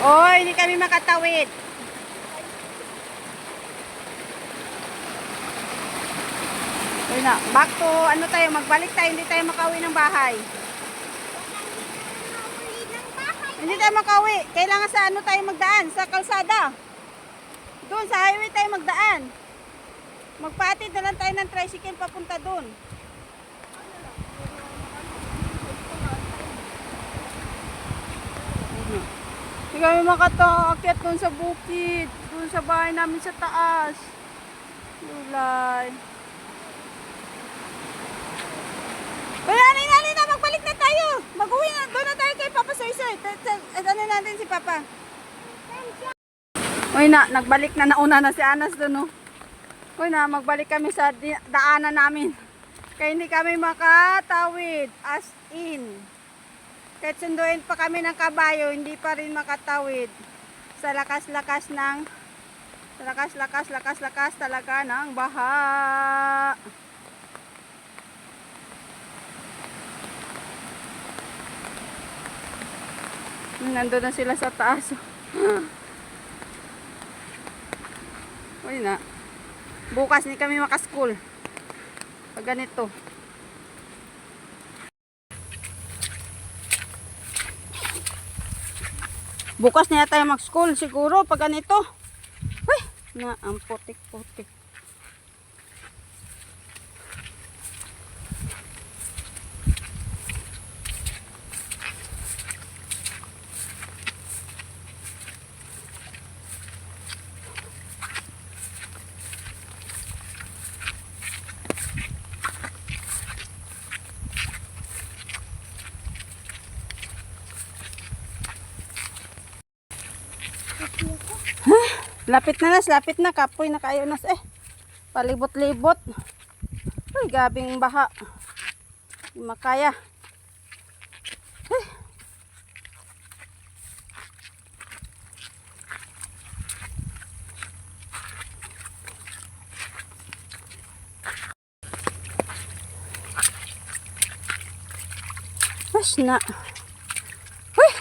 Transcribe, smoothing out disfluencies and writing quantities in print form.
Oy, hindi kami makatawid. Oy na, back to ano tayo, magbalik tayo, hindi tayo makauwi ng bahay. Hindi tayo makauwi. Kailangan sa ano tayo magdaan, sa kalsada. Doon sa highway tayo magdaan. Magpaatid na lang tayo ng tricycle papunta doon. Hindi kami makataakyat doon sa bukid. Doon sa bahay namin sa taas. Lulay. Kaya nani na, magbalik na tayo. Mag-uwi na, doon na tayo kay Papa Soy-Soy. Ano natin si Papa. Uy na, nagbalik na, nauna na si Anas doon. Uy na, magbalik kami sa daanan namin. Kaya hindi kami makatawid. As in. Kahit sunduin pa kami ng kabayo, hindi pa rin makatawid. Sa lakas-lakas talaga ng baha. Nandun na sila sa taas. Uy na. Bukas ni kami makaskool. Pag ganito. Bukas na tayo mag-school siguro pag ganito. Uy, na ang putik-putik. Lapit na, kapoy na kayo nas palibot-libot. Uy, gabing baha. Hindi makaya. Mas na. Uy.